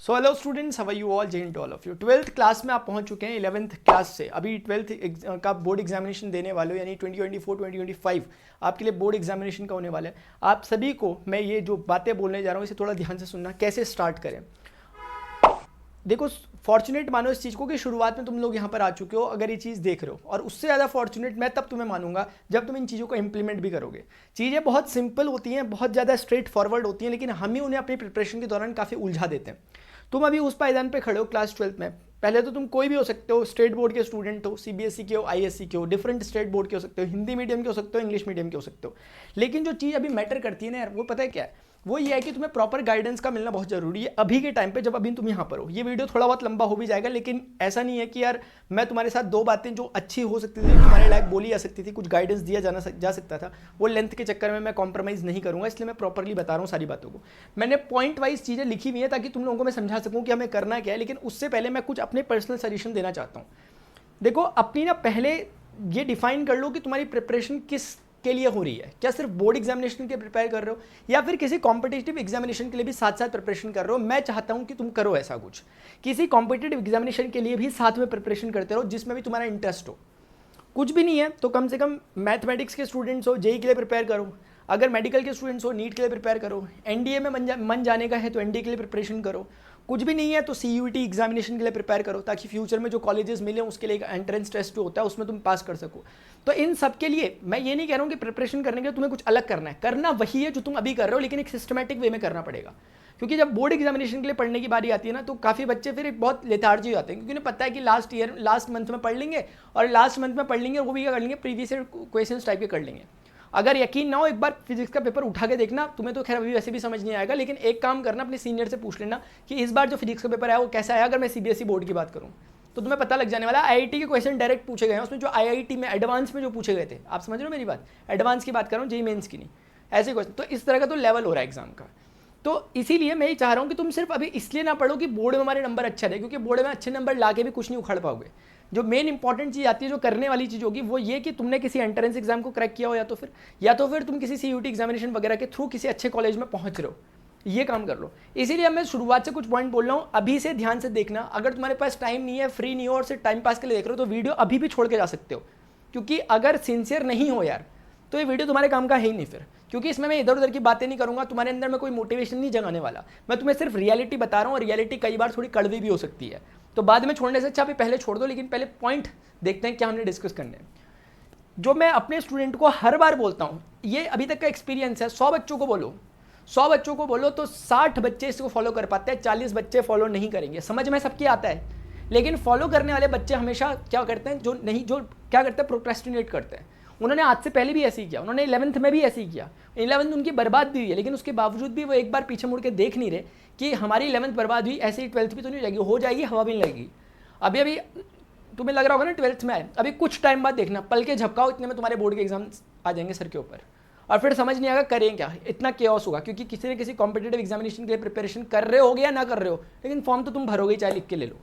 So hello students, how are you all? Jai to all of you. 12th class में आप पहुंच चुके हैं 11th क्लास से। अभी 12th का बोर्ड एग्जामिनेशन देने वाले हो, यानी 2024-2025 आपके लिए बोर्ड एग्जामिनेशन का होने वाला है। आप सभी को मैं ये जो बातें बोलने जा रहा हूँ इसे थोड़ा ध्यान से सुनना। कैसे स्टार्ट करें, देखो फॉर्चुनेट मानो इस चीज़ को कि शुरुआत में तुम लोग यहाँ पर आ चुके हो अगर ये चीज़ देख रहे हो, और उससे ज़्यादा फॉर्चुनेट मैं तब तुम्हें मानूंगा जब तुम इन चीज़ों को इंप्लीमेंट भी करोगे। चीज़ें बहुत सिंपल होती हैं, बहुत ज़्यादा स्ट्रेट फॉरवर्ड होती हैं, लेकिन हम ही उन्हें अपनी प्रिपरेशन के दौरान काफ़ी उलझा देते हैं। तुम अभी उस पायदान पे खड़े हो क्लास 12th में। पहले तो तुम कोई भी हो सकते हो, स्टेट बोर्ड के स्टूडेंट हो, सीबीएसई के हो, आईएससी के हो, डिफरेंट स्टेट बोर्ड के हो सकते हो, हिंदी मीडियम के हो सकते हो, इंग्लिश मीडियम के हो सकते हो। लेकिन जो चीज़ अभी मैटर करती है ना यार, वो पता है क्या है? वो ये है कि तुम्हें प्रॉपर गाइडेंस का मिलना बहुत जरूरी है अभी के टाइम पे, जब अभी तुम यहाँ पर हो। ये वीडियो थोड़ा बहुत लंबा हो भी जाएगा, लेकिन ऐसा नहीं है कि यार मैं तुम्हारे साथ दो बातें जो अच्छी हो सकती थी, तुम्हारे लायक बोली जा सकती थी, कुछ गाइडेंस दिया जा सकता था, वो लेंथ के चक्कर में मैं कॉम्प्रोमाइज़ नहीं करूँगा। इसलिए मैं प्रॉपरली बता रहा हूँ सारी बातों को। मैंने पॉइंट वाइज चीज़ें लिखी हुई हैं ताकि तुम लोगों को मैं समझा सकूँ कि हमें करना क्या है। लेकिन उससे पहले मैं कुछ अपने पर्सनल सजेशन देना चाहता हूँ। देखो अपनी ना पहले ये डिफाइन कर लो कि तुम्हारी प्रिपरेशन किस के लिए हो रही है। क्या सिर्फ बोर्ड एग्जामिनेशन के प्रिपेयर कर रहे हो, या फिर किसी कॉम्पिटिटिव एग्जामिनेशन के लिए भी साथ साथ प्रिपरेशन कर रहे हो? मैं चाहता हूं कि तुम करो ऐसा कुछ, किसी कॉम्पिटिटिव एग्जामिनेशन के लिए भी साथ में प्रिपरेशन करते रहो जिसमें भी तुम्हारा इंटरेस्ट हो। कुछ भी नहीं है तो कम से कम मैथमेटिक्स के स्टूडेंट्स हो, जेई के लिए प्रिपेयर करो। अगर मेडिकल के स्टूडेंट्स हो, नीट के लिए प्रिपेयर करो। एनडीए में मन जाने का है तो एनडीए के लिए प्रिपरेशन करो। कुछ भी नहीं है तो सीयूईटी एग्जामिनेशन के लिए प्रिपेयर करो, ताकि फ्यूचर में जो कॉलेजेस मिले उसके लिए एक एंट्रेंस टेस्ट जो होता है उसमें तुम पास कर सको। तो इन सब के लिए मैं ये नहीं कह रहा हूँ कि प्रिपरेशन करने के लिए तुम्हें कुछ अलग करना है, करना वही है जो तुम अभी कर रहे हो, लेकिन एक सिस्टमैटिक वे में करना पड़ेगा। क्योंकि जब बोर्ड एग्जामिनेशन के लिए पढ़ने की बारी आती है ना, तो काफ़ी बच्चे फिर एक बहुत लेथार्जी हो जाते हैं, क्योंकि उन्हें पता है कि लास्ट मंथ में पढ़ लेंगे, और लास्ट मंथ में पढ़ लेंगे वो भी क्या कर लेंगे, प्रीवियस क्वेश्चन टाइप के कर लेंगे। अगर यकीन ना हो एक बार फिजिक्स का पेपर उठा के देखना, तुम्हें तो खैर अभी वैसे भी समझ नहीं आएगा, लेकिन एक काम करना, अपने सीनियर से पूछ लेना कि इस बार जो फिजिक्स का पेपर आया वो कैसा आया। अगर मैं सीबीएसई बोर्ड की बात करूँ तो तुम्हें पता लग जाने वाला है। आईआईटी के क्वेश्चन डायरेक्ट पूछे गए हैं उसमें, जो आईआईटी में एडवांस में जो पूछे गए थे। आप समझ रहे हो मेरी बात? एडवांस की बात कर रहा हूँ, जेईई मेंस की नहीं। ऐसे क्वेश्चन तो इस तरह का तो लेवल हो रहा है एग्जाम का। तो इसीलिए मैं ये चाह रहा हूँ कि तुम सिर्फ अभी इसलिए ना पढ़ो कि बोर्ड में हमारे नंबर अच्छे रहे, क्योंकि बोर्ड में अच्छे नंबर ला के भी कुछ नहीं उखाड़ पाओगे। जो मेन इंपॉर्टेंट चीज़ आती है, जो करने वाली चीज़ होगी, वो ये कि तुमने किसी एंट्रेंस एग्जाम को क्रैक किया हो, या तो फिर तुम किसी सीयूटी एग्जामिनेशन वगैरह के थ्रू किसी अच्छे कॉलेज में पहुंच रहे हो। ये काम कर लो। इसीलिए मैं शुरुआत से कुछ पॉइंट बोल रहा हूँ, अभी से ध्यान से देखना। अगर तुम्हारे पास टाइम नहीं है, फ्री नहीं हो और सिर्फ टाइम पास के लिए देख रहे हो, तो वीडियो अभी भी छोड़ के जा सकते हो। क्योंकि अगर सिंसियर नहीं हो यार, तो ये वीडियो तुम्हारे काम का है ही नहीं फिर। क्योंकि इसमें मैं इधर उधर की बातें नहीं करूंगा, तुम्हारे अंदर में कोई मोटिवेशन नहीं जगाने वाला। मैं तुम्हें सिर्फ रियलिटी बता रहा हूँ, और रियलिटी कई बार थोड़ी कड़वी भी हो सकती है। तो बाद में छोड़ने से अच्छा अभी पहले छोड़ दो, लेकिन पहले पॉइंट देखते हैं क्या हमने डिस्कस करने हैं। जो मैं अपने स्टूडेंट को हर बार बोलता हूँ, ये अभी तक का एक्सपीरियंस है। 100 बच्चों को बोलो, 100 बच्चों को बोलो तो 60 बच्चे इसको फॉलो कर पाते हैं, 40 बच्चे फॉलो नहीं करेंगे। समझ में सबकी आता है, लेकिन फॉलो करने वाले बच्चे हमेशा क्या करते हैं, जो क्या करते हैं, प्रोक्रेस्टिनेट करते हैं। उन्होंने आज से पहले भी ऐसे ही किया, उन्होंने 11th में भी ऐसे ही किया। 11th उनकी बर्बाद भी हुई है, लेकिन उसके बावजूद भी वो एक बार पीछे मुड़ के देख नहीं रहे कि हमारी 11th बर्बाद हुई, ऐसे ही 12th भी तो नहीं हो जाएगी, हो जाएगी, हवा भी नहीं लगेगी। अभी तुम्हें लग रहा होगा ना 12th में आए, अभी कुछ टाइम बाद देखना, पल के झपकाओ, इतने में तुम्हारे बोर्ड के एग्जाम आ जाएंगे सर के ऊपर, और फिर समझ नहीं आएगा करें क्या। इतना केओस होगा, क्योंकि किसी न किसी कॉम्पिटेटिव एग्जामिनेशन के लिए प्रिपरेशन कर रहे होगे या ना कर रहे हो, लेकिन फॉर्म तो तुम भरोगे, चाहे लिख के ले लो।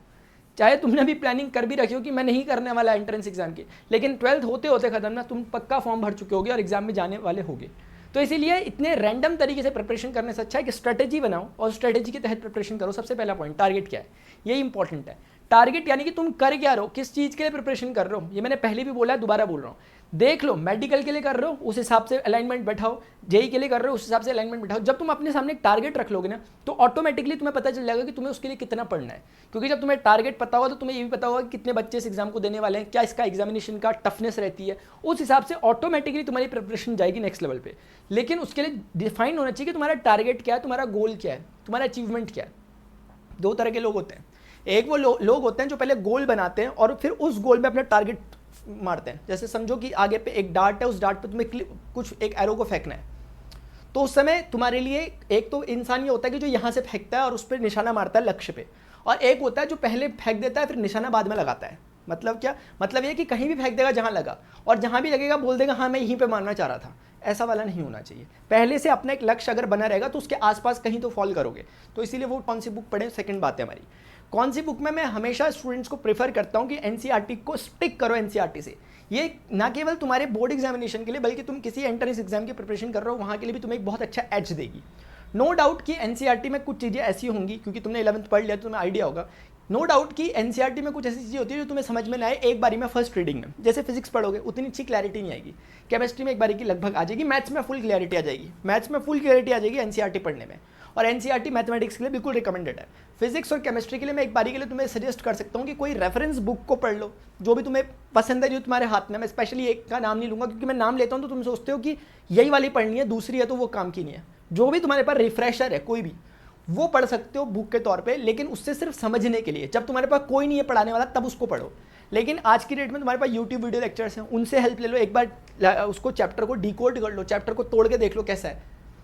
चाहे तुमने भी प्लानिंग कर भी रखी हो कि मैं नहीं करने वाला एंट्रेंस एग्जाम की, लेकिन 12th होते होते खत्म ना, तुम पक्का फॉर्म भर चुके होगे और एग्जाम में जाने वाले होगे। तो इसीलिए इतने रैंडम तरीके से प्रिपरेशन करने से अच्छा है कि स्ट्रेटेजी बनाओ और स्ट्रेटेजी के तहत प्रिपरेशन करो। सबसे पहला पॉइंट, टारगेट क्या है, ये इंपॉर्टेंट है। टारगेट यानी कि तुम कर क्या रहे हो, किस चीज़ के लिए प्रिपरेशन कर रहे हो। ये मैंने पहले भी बोला है, दोबारा बोल रहा हूँ। देख लो, मेडिकल के लिए कर रहे हो, उस हिसाब से अलाइनमेंट बैठाओ। जेई के लिए कर रहे हो, उस हिसाब से अलाइनमेंट बैठाओ। जब तुम अपने सामने एक टारगेट रख लोगे ना, तो ऑटोमेटिकली तुम्हें पता चल जाएगा कि तुम्हें उसके लिए कितना पढ़ना है। क्योंकि जब तुम्हें टारगेट पता होगा तो तुम्हें ये भी पता होगा कि कितने बच्चे इस एग्जाम को देने वाले हैं, क्या इसका एग्जामिनेशन का टफनेस रहती है। उस हिसाब से ऑटोमेटिकली तुम्हारी प्रिपरेशन जाएगी नेक्स्ट लेवल पे। लेकिन उसके लिए डिफाइन होना चाहिए कि तुम्हारा टारगेट क्या है, तुम्हारा गोल क्या है, तुम्हारा अचीवमेंट क्या है। दो तरह के लोग होते हैं। एक वो लोग होते हैं जो पहले गोल बनाते हैं और फिर उस गोल में अपना टारगेट मारते हैं। जैसे समझो कि आगे पे एक डार्ट है, उस डार्ट पे तुम्हें कुछ एक एरो को फेंकना है, तो उस समय तुम्हारे लिए एक तो इंसान ये होता है कि जो यहाँ से फेंकता है और उस पर निशाना मारता है लक्ष्य पे, और एक होता है जो पहले फेंक देता है फिर निशाना बाद में लगाता है। मतलब क्या मतलब, ये कि कहीं भी फेंक देगा जहाँ लगा, और जहाँ भी लगेगा बोल देगा हाँ मैं यहीं पे मारना चाह रहा था। ऐसा वाला नहीं होना चाहिए। पहले से अपना एक लक्ष्य अगर बना रहेगा तो उसके आसपास कहीं तो फॉल करोगे। तो इसीलिए वो कौन सी बुक पढ़ें, सेकंड बात है हमारी। कौन सी बुक में मैं हमेशा स्टूडेंट्स को प्रेफर करता हूँ कि एनसीईआरटी को स्टिक करो। एनसीईआरटी से ये ना केवल तुम्हारे बोर्ड एग्जामिनेशन के लिए, बल्कि तुम किसी एंट्रेंस एग्जाम की प्रिपरेशन कर रहे हो वहाँ के लिए भी तुम्हें एक बहुत अच्छा एज देगी। नो डाउट कि एनसीईआरटी में कुछ चीज़ें ऐसी होंगी, क्योंकि तुमने 11th पढ़ लिया तो तुम्हें आइडिया होगा। नो डाउट कि एनसीईआरटी में कुछ ऐसी चीज़ें होती है जो तुम्हें समझ में ना आए एक बारी में फर्स्ट रीडिंग में। जैसे फिजिक्स पढ़ोगे उतनी अच्छी क्लैरिटी नहीं आएगी, केमिस्ट्री में एक बारी की लगभग आ जाएगी, मैथ्स में फुल क्लैरिटी आ जाएगी, मैथ्स में फुल क्लैरिटी आ जाएगी एनसीईआरटी पढ़ने में। और एनसीईआरटी मैथमेटिक्स के लिए बिल्कुल रिकमेंडेड है। फिजिक्स और केमिस्ट्री के लिए मैं एक बारी के लिए तुम्हें सजेस्ट कर सकता हूँ कि कोई रेफरेंस बुक को पढ़ लो, जो भी तुम्हें पसंद है, जो तुम्हारे हाथ में। मैं स्पेशली एक का नाम नहीं लूँगा, क्योंकि मैं नाम लेता हूँ तो तुम सोचते हो कि यही वाली पढ़नी है, दूसरी है तो वो काम की नहीं है। जो भी तुम्हारे पास रिफ्रेशर है कोई भी, वो पढ़ सकते हो बुक के तौर पे, लेकिन उससे सिर्फ समझने के लिए। जब तुम्हारे पास कोई नहीं है पढ़ाने वाला तब उसको पढ़ो। लेकिन आज की डेट में तुम्हारे पास यूट्यूब वीडियो लेक्चर्स हैं, उनसे हेल्प ले लो, एक बार उसको चैप्टर को डिकोड कर लो, चैप्टर को तोड़ के देख लो कैसा है,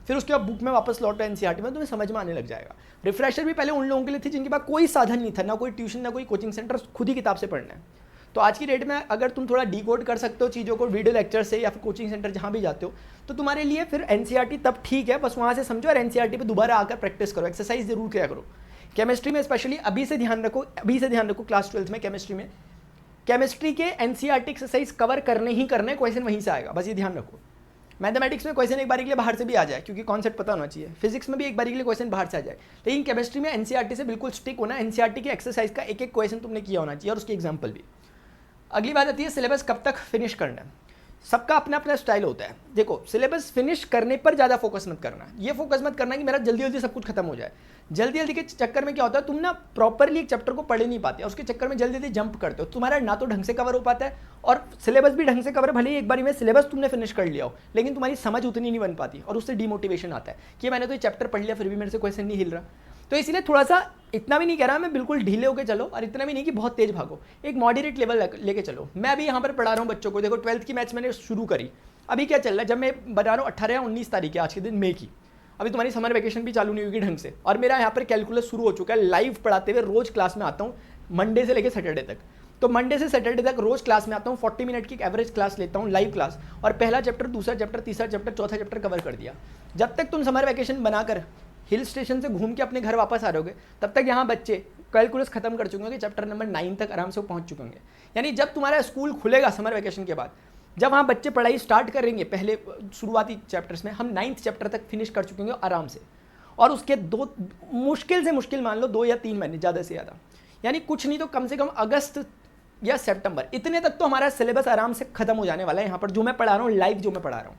फिर उसके बाद बुक में वापस लौटो एनसीईआरटी में, तुम्हें समझ में आने लग जाएगा। रिफ्रेशर भी पहले उन लोगों के लिए थी जिनके पास कोई साधन नहीं था, ना कोई ट्यूशन ना कोई कोचिंग सेंटर, खुद ही किताब से पढ़ना है। तो आज की डेट में अगर तुम थोड़ा डिकोड कर सकते हो चीज़ों को वीडियो लेक्चर से या फिर कोचिंग सेंटर जहाँ भी जाते हो, तो तुम्हारे लिए फिर एनसीईआरटी तब ठीक है, बस वहाँ से समझो और एनसीईआरटी पे दोबारा आकर प्रैक्टिस करो, एक्सरसाइज जरूर किया करो। केमिस्ट्री में स्पेशली अभी से ध्यान रखो क्लास 12th में केमिस्ट्री के एनसीईआरटी एक्सरसाइज कवर करने ही करने, क्वेश्चन वहीं से आएगा, बस ये ध्यान रखो। मैथमेटिक्स में क्वेश्चन एक बारी के लिए बाहर से भी आ जाए, क्योंकि कॉन्सेप्ट पता होना चाहिए। फिजिक्स में भी एक बारी के लिए क्वेश्चन बाहर से आ जाए, लेकिन केमिस्ट्री में एनसीईआरटी से बिल्कुल स्टिक होना, एनसीईआरटी की एक्सरसाइज का एक एक क्वेश्चन तुमने किया होना चाहिए और उसकी एग्जाम्पल भी। अगली बात आती है सिलेबस कब तक फिनिश करना है। सबका अपना अपना स्टाइल होता है। देखो, सिलेबस फिनिश करने पर ज़्यादा फोकस मत करना, ये फोकस मत करना कि मेरा जल्दी जल्दी सब कुछ खत्म हो जाए। जल्दी जल्दी के चक्कर में क्या होता है, तुम ना प्रॉपरली एक चैप्टर को पढ़ नहीं पाते, उसके चक्कर में जल्दी जल्दी जंप करते हो, तुम्हारा ना तो ढंग से कवर हो पाता है और सिलेबस भी ढंग से कवर, भले ही एक बारी में सिलेबस तुमने फिनिश कर लिया हो, लेकिन तुम्हारी समझ उतनी नहीं बन पाती और उससे डिमोटिवेशन आता है कि मैंने तो ये चैप्टर पढ़ लिया फिर भी मेरे से क्वेश्चन नहीं हिल रहा। तो इसलिए थोड़ा सा, इतना भी नहीं कह रहा मैं बिल्कुल ढीले होकर चलो और इतना भी नहीं कि बहुत तेज भागो, एक मॉडरेट लेवल लेके चलो। मैं अभी यहाँ पर पढ़ा रहा हूँ बच्चों को, देखो 12th की मैथ्स मैंने शुरू करी, अभी क्या चल रहा है, जब मैं बता रहा हूँ 18 या 19 तारीख है आज के दिन मई की, अभी तुम्हारी समर वैकेशन भी चालू नहीं होगी ढंग से, और मेरा यहाँ पर कैलकुलस शुरू हो चुका है, लाइव पढ़ाते हुए रोज क्लास में आता हूँ मंडे से लेकर सैटरडे तक। तो मंडे से सैटरडे तक रोज क्लास में आता हूँ, 40 मिनट की एवरेज क्लास लेता हूँ, लाइव क्लास, और पहला चैप्टर, दूसरा चैप्टर, तीसरा चैप्टर, चौथा चैप्टर कवर कर दिया। जब तक तुम समर वैकेशन बनाकर हिल स्टेशन से घूम के अपने घर वापस आ रहोगे, तब तक यहाँ बच्चे कैलकुलस खत्म कर चुके होंगे, चैप्टर नंबर 9 तक आराम से वो पहुँच चुके होंगे। यानी जब तुम्हारा स्कूल खुलेगा समर वैकेशन के बाद, जब वहाँ बच्चे पढ़ाई स्टार्ट करेंगे, पहले शुरुआती चैप्टर्स में हम 9th चैप्टर तक फिनिश कर चुके होंगे आराम से, और उसके दो मुश्किल से मुश्किल मान लो 2 या 3 महीने ज़्यादा से ज़्यादा, यानी कुछ नहीं तो कम से कम अगस्त या सितंबर, इतने तक तो हमारा सिलेबस आराम से खत्म हो जाने वाला है यहाँ पर, जो मैं पढ़ा रहा हूँ, लाइव जो मैं पढ़ा रहा हूँ।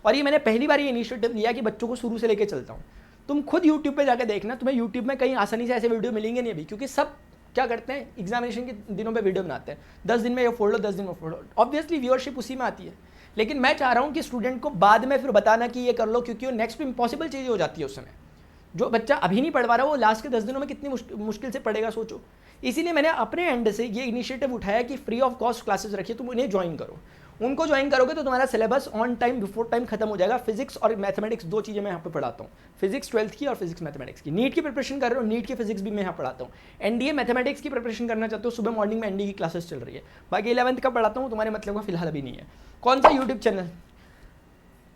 और ये मैंने पहली बार ये इनिशिएटिव लिया कि बच्चों को शुरू से लेकर चलता हूँ। तुम खुद यूट्यूब पे जाकर देखना, तुम्हें यूट्यूब में कहीं आसानी से ऐसे वीडियो मिलेंगे नहीं अभी, क्योंकि सब क्या करते हैं, एग्जामिनेशन के दिनों पे वीडियो बनाते हैं, 10 दिन में ये फोड़ लो, 10 दिन में फोड़ लो, ऑब्वियसली व्यूअरशिप उसी में आती है। लेकिन मैं चाह रहा हूँ कि स्टूडेंट को बाद में फिर बताना कि ये कर लो, क्योंकि वो नेक्स्ट इम्पॉसिबल चीज़ हो जाती है उस समय। जो बच्चा अभी नहीं पढ़ पा रहा वो लास्ट के 10 दिनों में कितनी मुश्किल से पढ़ेगा, सोचो। इसीलिए मैंने अपने एंड से ये इनिशिएटिव उठाया कि फ्री ऑफ कॉस्ट क्लासेस रखिए, तुम उन्हें ज्वाइन करो। उनको ज्वाइन करोगे तो तुम्हारा syllabus on time before time खत्म हो जाएगा। फिजिक्स और मैथमेटिक्स 2 चीज़ें मैं यहाँ पे पढ़ाता हूँ, फिजिक्स 12th की और फिजिक्स मैथमेटिक्स की। नीट की प्रिपरेशन कर रहे हो, नीट की फिजिक्स भी मैं यहाँ पढ़ाता हूँ। एनडीए मैथमेटिक्स की प्रिपरेशन करना चाहते हो, सुबह मॉर्निंग में एनडीए की क्लासेस चल रही है। बाकी 11th का पढ़ाता हूँ, तुम्हारे मतलब का फिलहाल अभी नहीं है। कौन सा यूट्यूब चैनल,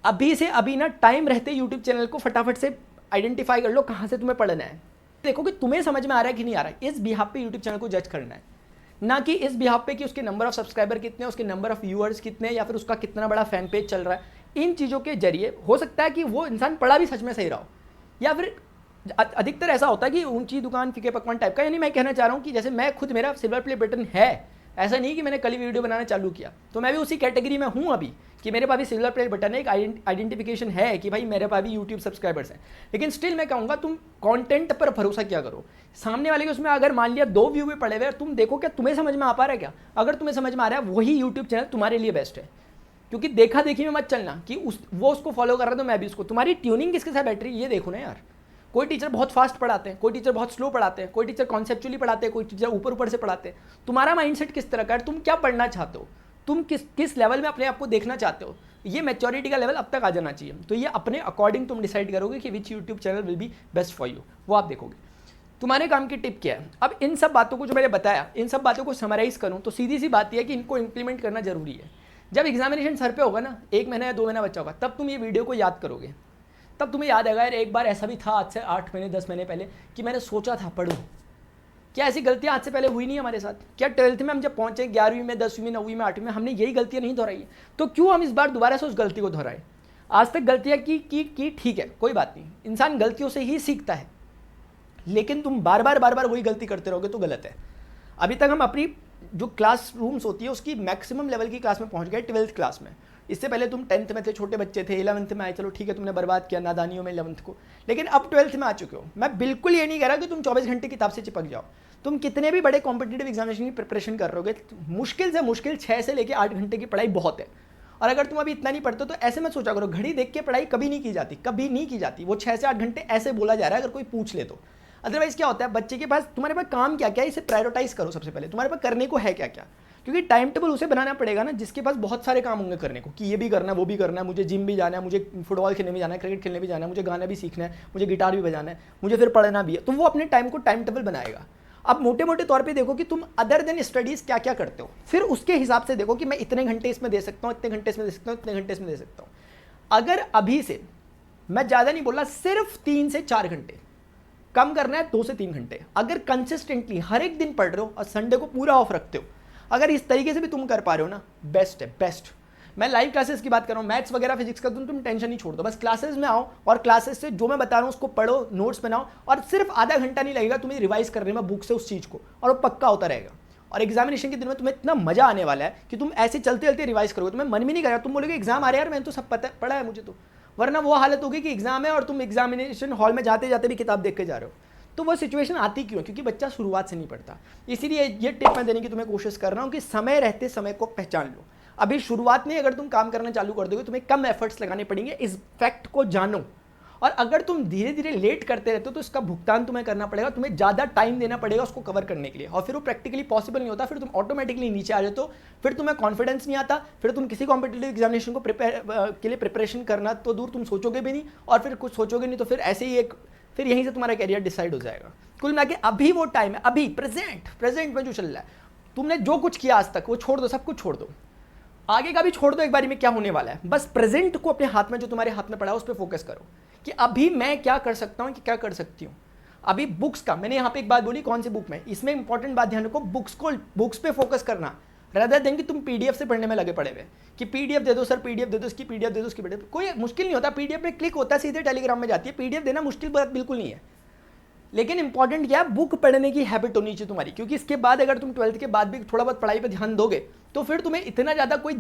अभी से अभी ना टाइम रहते यूट्यूब चैनल को फटाफट से आइडेंटिफाई कर लो कहाँ से तुम्हें पढ़ना है। देखो कि तुम्हें समझ में आ रहा है कि नहीं आ रहा है, इस बिहाफ पे यूट्यूब चैनल को जज करना है, ना कि इस बिहाफ पे कि उसके नंबर ऑफ सब्सक्राइबर कितने, उसके नंबर ऑफ व्यूअर्स कितने, या फिर उसका कितना बड़ा फैन पेज चल रहा है। इन चीज़ों के जरिए हो सकता है कि वो इंसान पढ़ा भी सच में सही रहा हो, या फिर अधिकतर ऐसा होता है कि ऊंची दुकान फीके पकवान टाइप का। यानी मैं कहना चाह रहा हूँ कि जैसे मैं खुद, मेरा सिल्वर प्ले बटन है, ऐसा नहीं कि मैंने कल ही वीडियो बनाना चालू किया, तो मैं भी उसी कैटेगरी में हूँ अभी कि मेरे पास भी सिल्वर प्ले बटन है, एक आइडेंटिफिकेशन है कि भाई मेरे पास भी यूट्यूब सब्सक्राइबर्स हैं। लेकिन स्टिल मैं कहूँगा तुम कंटेंट पर भरोसा क्या करो। सामने वाले के उसमें अगर मान लिया 2 व्यू भी पड़े हुए, तुम देखो क्या तुम्हें समझ में आ पा रहा है क्या। अगर तुम्हें समझ में आ रहा है, वही यूट्यूब चैनल तुम्हारे लिए बेस्ट है। क्योंकि देखा देखी में मत चलना कि वो उसको फॉलो कर रहा है तो मैं भी उसको। तुम्हारी ट्यूनिंग किसके साथ बैठ रही है ये देखो ना यार। कोई टीचर बहुत फास्ट पढ़ाते हैं, कोई टीचर बहुत स्लो पढ़ाते हैं, कोई टीचर कॉन्सेप्चुअली पढ़ाते हैं, कोई टीचर ऊपर ऊपर से पढ़ाते हैं। तुम्हारा माइंडसेट किस तरह का है, तुम क्या पढ़ना चाहते हो, तुम किस लेवल में अपने आप को देखना चाहते हो, ये मैच्योरिटी का लेवल अब तक आ जाना चाहिए। तो ये अपने अकॉर्डिंग तुम डिसाइड करोगे कि which YouTube channel will be best for you, वो आप देखोगे। तुम्हारे काम की टिप क्या है। अब इन सब बातों को जो मैंने बताया, इन सब बातों को समराइज करूँ तो सीधी सी बात यह है कि इनको इंप्लीमेंट करना जरूरी है। जब एग्जामिनेशन सर पे होगा ना, 1 महीना या 2 महीना बचा होगा, तब तुम ये वीडियो को याद करोगे, तब तुम्हें याद आएगा यार एक बार ऐसा भी था आज से 8 महीने 10 महीने पहले कि मैंने सोचा था पढ़ूं। क्या ऐसी गलतियां आज से पहले हुई नहीं हमारे साथ? क्या 12th में हम जब पहुंचे 11वीं में 10वीं में 9वीं में 8वीं में हमने यही गलतियां नहीं दोहराई है? तो क्यों हम इस बार दोबारा से उस गलती को दोहराएं? आज तक गलतियाँ की ठीक है, कोई बात नहीं, इंसान गलतियों से ही सीखता है, लेकिन तुम बार बार वही गलती करते रहोगे तो गलत है। अभी तक हम अपनी जो क्लास रूम्स होती है उसकी मैक्सिमम लेवल की क्लास में पहुंच गए 12th क्लास में। इससे पहले तुम 10th में थे, छोटे बच्चे थे, 11th में आए, चलो ठीक है तुमने बर्बाद किया नादानियों में 11th को, लेकिन अब 12th में आ चुके हो। मैं बिल्कुल ये नहीं कह रहा कि तुम 24 घंटे किताब से चिपक जाओ। तुम कितने भी बड़े कॉम्पिटिटिव एग्जामिनेशन की प्रिपरेशन कर रहोगे, मुश्किल से मुश्किल 6 से लेकर 8 घंटे की पढ़ाई बहुत है। और अगर तुम अभी इतना नहीं पढ़ते तो ऐसे मत सोचा करो, घड़ी देख के पढ़ाई कभी नहीं की जाती, कभी नहीं की जाती। वो 6 से 8 घंटे ऐसे बोला जा रहा है अगर कोई पूछ ले तो। अदरवाइज क्या होता है, बच्चे के पास, तुम्हारे पास काम क्या क्या है, इसे प्रायोरिटाइज करो सबसे पहले, तुम्हारे पास करने को है क्या क्या, क्योंकि टाइम टेबल उसे बनाना पड़ेगा ना जिसके पास बहुत सारे काम होंगे करने को, कि ये भी करना है, वो भी करना है, मुझे जिम भी जाना है, मुझे फुटबॉल खेलने भी जाना है, क्रिकेट खेलने भी जाना है, मुझे गाना भी सीखना है, मुझे गिटार भी बजाना है, मुझे फिर पढ़ना भी है। तो वो अपने टाइम को टाइम टेबल बनाएगा। अब मोटे मोटे तौर पे देखो कि तुम अदर देन स्टडीज़ क्या क्या करते हो, फिर उसके हिसाब से देखो कि मैं इतने घंटे इसमें दे सकता हूँ, इतने घंटे इसमें दे सकता हूँ, इतने घंटे इसमें दे सकता हूँ। अगर अभी से, मैं ज़्यादा नहीं बोल रहा, सिर्फ 3 से 4 घंटे, कम करना है 2 से 3 घंटे, अगर कंसिस्टेंटली हर एक दिन पढ़ रहे हो और संडे को पूरा ऑफ रखते हो, अगर इस तरीके से भी तुम कर पा रहे हो ना, बेस्ट है, बेस्ट। मैं लाइव क्लासेस की बात कर रहा हूँ, मैथ्स वगैरह फिजिक्स का तुम टेंशन नहीं छोड़ दो, बस क्लासेस में आओ और क्लासेस से जो मैं बता रहा हूँ उसको पढ़ो, नोट्स बनाओ, और सिर्फ आधा घंटा नहीं लगेगा तुम्हें रिवाइज करने में बुक से उस चीज़ को, और वो पक्का होता रहेगा। और एग्जामिनेशन के दिन में तुम्हें इतना मजा आने वाला है कि तुम ऐसे चलते चलते रिवाइज करोगे, तुम्हें मन भी नहीं करेगा, तुम बोलोगे एग्जाम आ रहा है यार, मैंने तो सब पता पढ़ा है मुझे तो। वरना वो हालत होगी कि एग्जाम है और तुम एग्जामिनेशन हॉल में जाते जाते भी किताब देख के जा रहे हो। तो वो सिचुएशन आती क्यों है? क्योंकि बच्चा शुरुआत से नहीं पढ़ता। इसीलिए ये टिप मैं देने की तुम्हें कोशिश कर रहा हूँ कि समय रहते समय को पहचान लो। अभी शुरुआत में अगर तुम काम करना चालू कर दोगे, तुम्हें कम एफर्ट्स लगाने पड़ेंगे, इस फैक्ट को जानो। और अगर तुम धीरे धीरे लेट करते रहते हो तो इसका भुगतान तुम्हें करना पड़ेगा, तुम्हें ज़्यादा टाइम देना पड़ेगा उसको कवर करने के लिए, और फिर वो प्रैक्टिकली पॉसिबल नहीं होता, फिर तुम ऑटोमेटिकली नीचे आ जाते हो, फिर तुम्हें कॉन्फिडेंस नहीं आता, फिर तुम किसी कॉम्पिटिटिव एग्जामिनेशन को के लिए प्रिपरेशन करना तो दूर, तुम सोचोगे भी नहीं, और फिर कुछ सोचोगे नहीं, तो फिर ऐसे ही फिर यहीं से तुम्हारा कैरियर डिसाइड हो जाएगा। कुल मिला के अभी वो टाइम है, अभी प्रेजेंट में जो चल रहा है, तुमने जो कुछ किया आज तक वो छोड़ दो, सब कुछ छोड़ दो, आगे का भी छोड़ दो, एक बारी में क्या होने वाला है, बस प्रेजेंट को अपने हाथ में, जो तुम्हारे हाथ में पड़ा है उस पर फोकस करो कि अभी मैं क्या कर सकता हूँ, कि क्या कर सकती हूँ। अभी बुक्स का, मैंने यहाँ पे एक बात बोली, कौन सी बुक में, इसमें इंपॉर्टेंट बात ध्यान रखो, बुक्स पे फोकस करना, रदर देन कि तुम पीडीएफ से पढ़ने में लगे पड़े हुए, कि पीडीएफ दे दो सर, पीडीएफ दे दो, इसकी पीडीएफ दे दो, उसकी पीडीएफ। कोई मुश्किल नहीं होता, पीडीएफ पे क्लिक होता है, सीधे टेलीग्राम में जाती है, पीडीएफ देना मुश्किल बात बिल्कुल नहीं है। लेकिन इंपॉर्टेंट क्या है, बुक पढ़ने की हैबिट होनी चाहिए तुम्हारी, क्योंकि इसके बाद अगर तुम 12th के बाद भी थोड़ा बहुत पढ़ाई पे ध्यान दोगे तो फिर तुम्हें इतना ज़्यादा कोई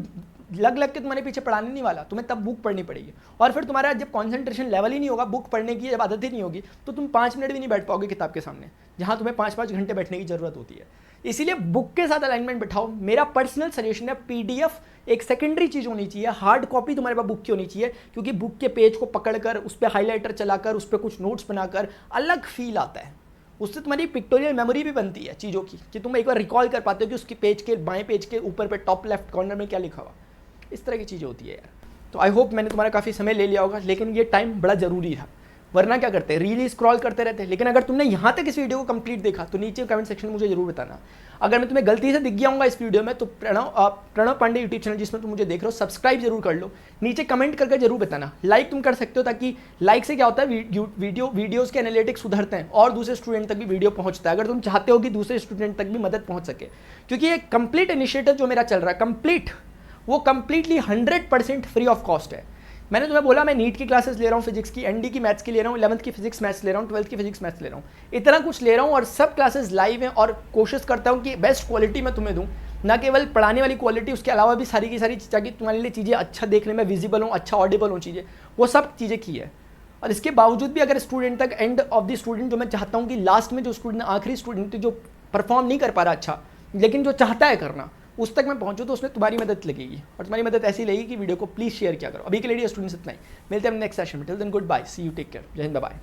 लग के तुम्हारे पीछे पढ़ाने नहीं वाला, तुम्हें तब बुक पढ़नी पड़ेगी। और फिर तुम्हारा जब कॉन्सेंट्रेशन लेवल ही नहीं होगा, बुक पढ़ने की जब आदत ही नहीं होगी, तो तुम 5 मिनट भी नहीं बैठ पाओगे किताब के सामने, जहाँ तुम्हें 5-5 घंटे बैठने की जरूरत होती है। इसीलिए बुक के साथ अलाइनमेंट बिठाओ। मेरा पर्सनल सजेशन है, पीडीएफ एक सेकेंडरी चीज़ होनी चाहिए, हार्ड कॉपी तुम्हारे पास बुक की होनी चाहिए, क्योंकि बुक के पेज को पकड़कर उस पर हाईलाइटर चलाकर उस पर कुछ नोट्स बनाकर अलग फील आता है। उससे तुम्हारी पिक्टोरियल मेमोरी भी बनती है चीज़ों की, कि तुम एक बार रिकॉल कर पाते हो कि उसकी पेज के बाएं पेज के ऊपर पे टॉप लेफ्ट कॉर्नर में क्या लिखा हुआ। इस तरह की चीज़ें होती है यार। तो आई होप मैंने तुम्हारा काफ़ी समय ले लिया होगा, लेकिन ये टाइम बड़ा ज़रूरी था, वरना क्या करते हैं, रील स्क्रॉल करते रहते हैं। लेकिन अगर तुमने यहाँ तक इस वीडियो को कंप्लीट देखा तो नीचे कमेंट सेक्शन में मुझे जरूर बताना। अगर मैं तुम्हें गलती से दिख गया हूँ इस वीडियो में, तो प्रणव पांडे यूट्यूब चैनल जिसमें तुम मुझे देख रहे हो, सब्सक्राइब जरूर कर लो, नीचे कमेंट करके जरूर बताना। लाइक तुम कर सकते हो, ताकि लाइक से क्या होता है, वीडियोज़ के एनालिटिक्स सुधरते हैं और दूसरे स्टूडेंट तक भी वीडियो पहुँचता है, अगर तुम चाहते हो कि दूसरे स्टूडेंट तक भी मदद पहुँच सके। क्योंकि ये कंप्लीट इनिशिएटिव जो मेरा चल रहा है, वो कंप्लीटली 100% फ्री ऑफ कॉस्ट है। मैंने तुम्हें बोला मैं नीट की क्लासेस ले रहा हूँ फिजिक्स की, एनडी की मैथ्स की ले रहा हूँ, 11th की फिजिक्स मैथ्स ले रहा हूँ, 12th की फिजिक्स मैथ्स ले रहा हूँ, इतना कुछ ले रहा हूँ, और सब क्लासेस लाइव हैं, और कोशिश करता हूँ कि बेस्ट क्वालिटी मैं तुम्हें दूँ, ना केवल पढ़ाने वाली क्वालिटी, उसके अलावा भी सारी की सारी ताकि तुम्हारे लिए चीज़ें अच्छा देखने में विजिबल हों, अच्छा ऑडिबल हों चीज़ें, वो सब चीज़ें की है। और इसके बावजूद भी अगर स्टूडेंट तक, एंड ऑफ द स्टूडेंट, जो मैं चाहता हूँ कि लास्ट में जो स्टूडेंट, आखिरी स्टूडेंट जो परफॉर्म नहीं कर पा रहा अच्छा, लेकिन जो चाहता है करना, उस तक मैं पहुंचूं, तो उसमें तुम्हारी मदद लगेगी। और तुम्हारी मदद ऐसी लगेगी कि वीडियो को प्लीज़ शेयर किया करो। अभी के लिए स्टूडेंट्स इतना ही, मिलते हैं नेक्स्ट सेशन में। Till then good bye, see you, take care, जय हिंद, बाय।